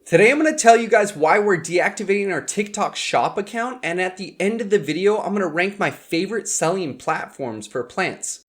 Today I'm going to tell you guys why we're deactivating our TikTok shop account, and at the end of the video I'm going to rank my favorite selling platforms for plants.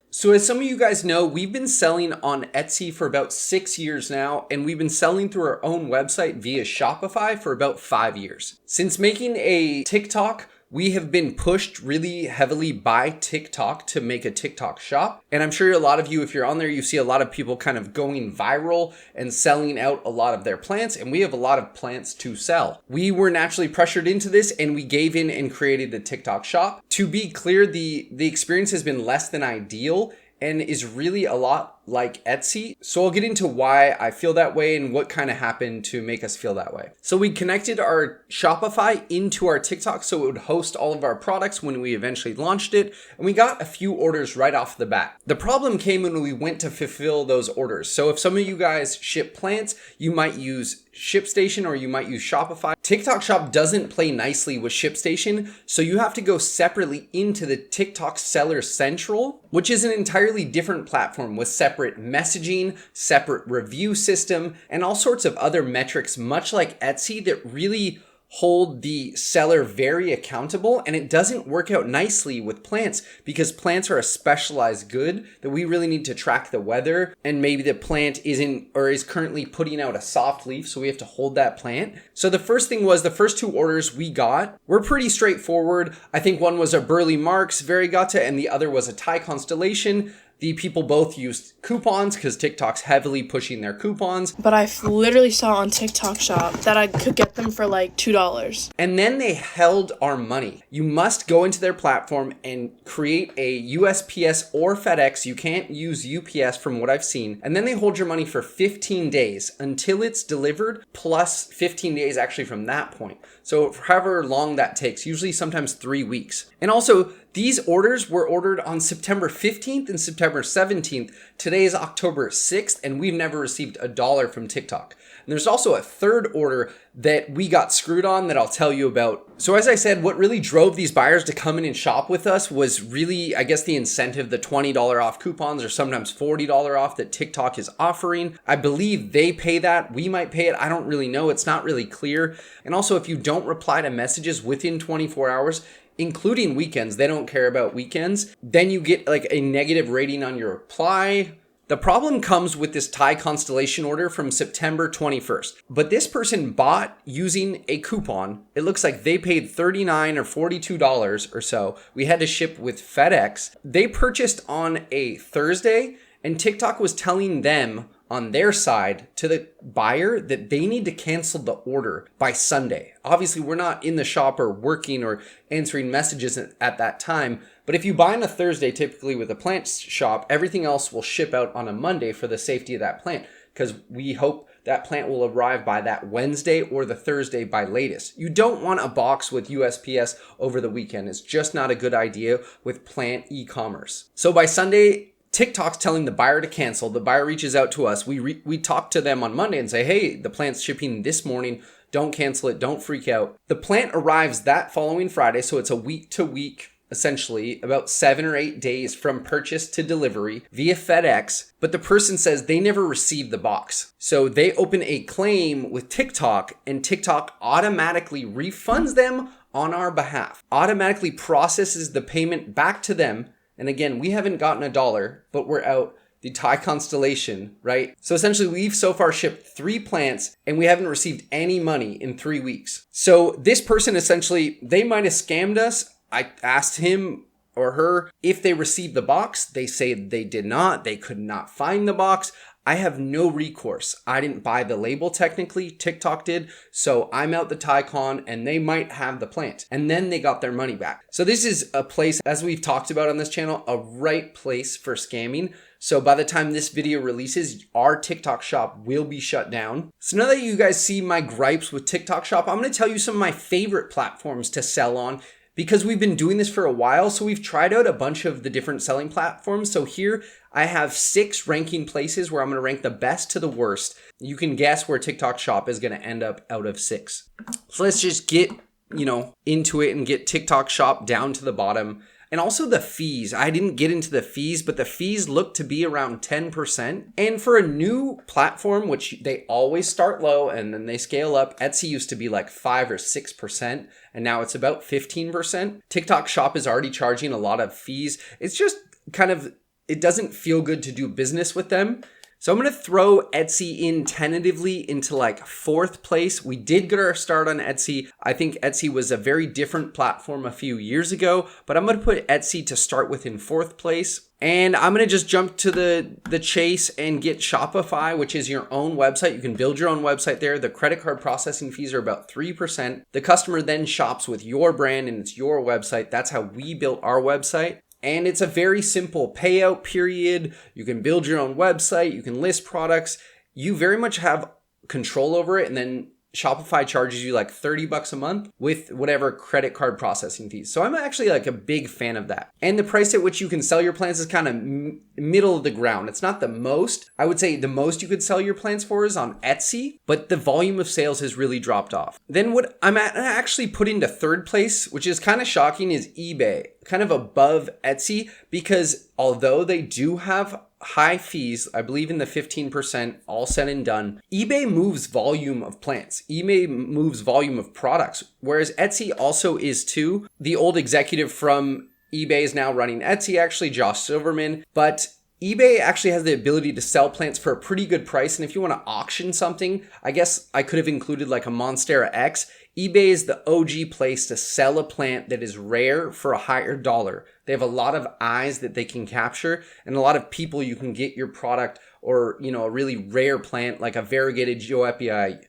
So as some of you guys know, we've been selling on Etsy for about 6 years now, and we've been selling through our own website via Shopify for about 5 years. Since making a TikTok, we have been pushed really heavily by TikTok to make a TikTok shop. And I'm sure a lot of you, if you're on there, you see a lot of people kind of going viral and selling out a lot of their plants. And we have a lot of plants to sell. We were naturally pressured into this and we gave in and created a TikTok shop. To be clear, the experience has been less than ideal and is really a lot like Etsy. So I'll get into why I feel that way and what kind of happened to make us feel that way. So we connected our Shopify into our TikTok so it would host all of our products when we eventually launched it. And we got a few orders right off the bat. The problem came when we went to fulfill those orders. So if some of you guys ship plants, you might use Shipstation or you might use Shopify. TikTok shop doesn't play nicely with Shipstation, so you have to go separately into the TikTok Seller Central, which is an entirely different platform with separate messaging, separate review system, and all sorts of other metrics, much like Etsy, that really hold the seller very accountable. And it doesn't work out nicely with plants because plants are a specialized good that we really need to track the weather, and maybe the plant isn't or is currently putting out a soft leaf, so we have to hold that plant. So the first thing was the first two orders we got were pretty straightforward. I think one was a Burley Marks Variegata and the other was a Thai Constellation. The people both used coupons because TikTok's heavily pushing their coupons. But I literally saw on TikTok shop that I could get them for like $2. And then they held our money. You must go into their platform and create a USPS or FedEx. You can't use UPS from what I've seen. And then they hold your money for 15 days until it's delivered, plus 15 days actually from that point. So however long that takes, usually sometimes 3 weeks. And also, these orders were ordered on September 15th and September 17th. Today is October 6th, and we've never received $1 from TikTok. And there's also a third order that we got screwed on that I'll tell you about. So as I said, what really drove these buyers to come in and shop with us was really, I guess, the incentive, the $20 off coupons or sometimes $40 off that TikTok is offering. I believe they pay that. We might pay it. I don't really know. It's not really clear. And also, if you don't reply to messages within 24 hours, including weekends, they don't care about weekends, then you get like a negative rating on your reply. The problem comes with this Thai Constellation order from September 21st. But this person bought using a coupon. It looks like they paid $39 or $42 or so. We had to ship with FedEx. They purchased on a Thursday, and TikTok was telling them on their side to the buyer that they need to cancel the order by Sunday. Obviously, we're not in the shop or working or answering messages at that time. But if you buy on a Thursday, typically with a plant shop, everything else will ship out on a Monday for the safety of that plant, because we hope that plant will arrive by that Wednesday or the Thursday by latest. You don't want a box with USPS over the weekend. It's just not a good idea with plant e-commerce. So by Sunday, TikTok's telling the buyer to cancel. The buyer reaches out to us. We talk to them on Monday and say, hey, the plant's shipping this morning. Don't cancel it. Don't freak out. The plant arrives that following Friday. So it's a week to week, essentially about 7 or 8 days from purchase to delivery via FedEx. But the person says they never received the box. So they open a claim with TikTok, and TikTok automatically refunds them on our behalf, automatically processes the payment back to them. And again, we haven't gotten $1, but we're out the Thai Constellation, right? So essentially, we've so far shipped 3 plants and we haven't received any money in 3 weeks. So this person essentially, they might have scammed us. I asked him or her if they received the box. They say they did not. They could not find the box. I have no recourse. I didn't buy the label technically, TikTok did. So I'm out the Tycon and they might have the plant. And then they got their money back. So this is a place, as we've talked about on this channel, a right place for scamming. So by the time this video releases, our TikTok shop will be shut down. So now that you guys see my gripes with TikTok shop, I'm going to tell you some of my favorite platforms to sell on, because we've been doing this for a while. So we've tried out a bunch of the different selling platforms. So here I have 6 ranking places where I'm going to rank the best to the worst. You can guess where TikTok shop is going to end up out of 6. So let's just get, into it and get TikTok shop down to the bottom. And also the fees. I didn't get into the fees, but the fees look to be around 10%. And for a new platform, which they always start low and then they scale up, Etsy used to be like 5 or 6%, and now it's about 15%. TikTok Shop is already charging a lot of fees. It's just kind of, it doesn't feel good to do business with them. So I'm going to throw Etsy in tentatively into like 4th place. We did get our start on Etsy. I think Etsy was a very different platform a few years ago, but I'm going to put Etsy to start with in 4th place. And I'm going to just jump to the chase and get Shopify, which is your own website. You can build your own website there. The credit card processing fees are about 3%. The customer then shops with your brand and it's your website. That's how we built our website. And it's a very simple payout period. You can build your own website. You can list products. You very much have control over it. And then Shopify charges you like $30 a month with whatever credit card processing fees. So I'm actually like a big fan of that. And the price at which you can sell your plants is kind of middle of the ground. It's not the most. I would say the most you could sell your plants for is on Etsy, but the volume of sales has really dropped off. Then what I'm actually put into 3rd place, which is kind of shocking, is eBay, kind of above Etsy, because although they do have high fees, I believe in the 15%, all said and done, eBay moves volume of plants. eBay moves volume of products, whereas Etsy also is too. The old executive from eBay is now running Etsy, actually, Josh Silverman, but eBay actually has the ability to sell plants for a pretty good price. And if you want to auction something, I guess I could have included like a Monstera X. eBay is the OG place to sell a plant that is rare for a higher dollar. They have a lot of eyes that they can capture and a lot of people you can get your product or, a really rare plant like a variegated UPI,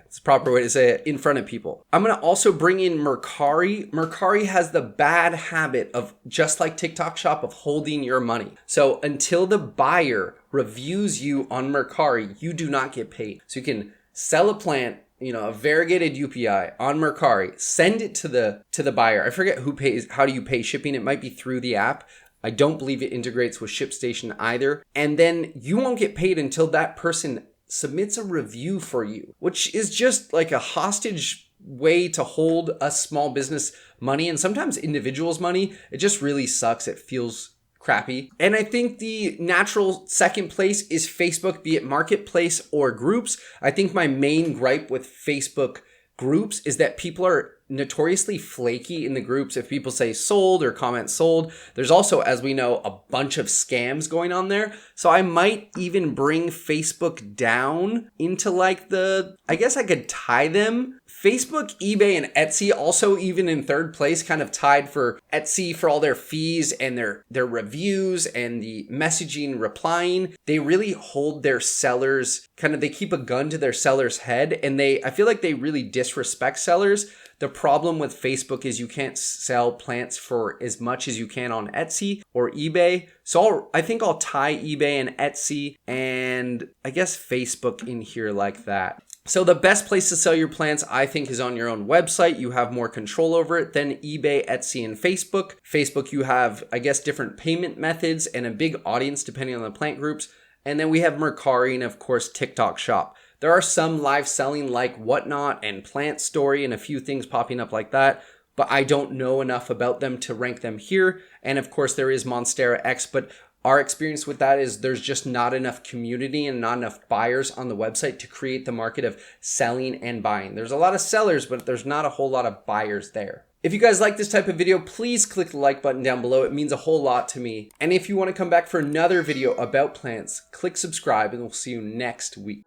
it's the proper way to say it, in front of people. I'm going to also bring in Mercari. Mercari has the bad habit of, just like TikTok Shop, of holding your money. So until the buyer reviews you on Mercari, you do not get paid. So you can sell a plant, a variegated UPI on Mercari, send it to the buyer. I forget who pays, how do you pay shipping? It might be through the app. I don't believe it integrates with Shipstation either. And then you won't get paid until that person submits a review for you, which is just like a hostage way to hold a small business money and sometimes individuals' money. It just really sucks. It feels crappy. And I think the natural 2nd place is Facebook, be it marketplace or groups. I think my main gripe with Facebook groups is that people are notoriously flaky in the groups. If people say sold or comment sold, there's also, as we know, a bunch of scams going on there. So I might even bring Facebook down into like I guess I could tie them. Facebook, eBay, and Etsy also even in 3rd place, kind of tied for Etsy for all their fees and their reviews and the messaging, replying. They really hold their sellers, they keep a gun to their sellers' head, and I feel like they really disrespect sellers. The problem with Facebook is you can't sell plants for as much as you can on Etsy or eBay. So I think I'll tie eBay and Etsy and I guess Facebook in here like that. So the best place to sell your plants, I think, is on your own website. You have more control over it than eBay, Etsy, and Facebook. Facebook, you have, I guess, different payment methods and a big audience depending on the plant groups. And then we have Mercari and, of course, TikTok Shop. There are some live selling like Whatnot and Plantstory and a few things popping up like that, but I don't know enough about them to rank them here. And of course, there is Monstera X, but our experience with that is there's just not enough community and not enough buyers on the website to create the market of selling and buying. There's a lot of sellers, but there's not a whole lot of buyers there. If you guys like this type of video, please click the like button down below. It means a whole lot to me. And if you want to come back for another video about plants, click subscribe and we'll see you next week.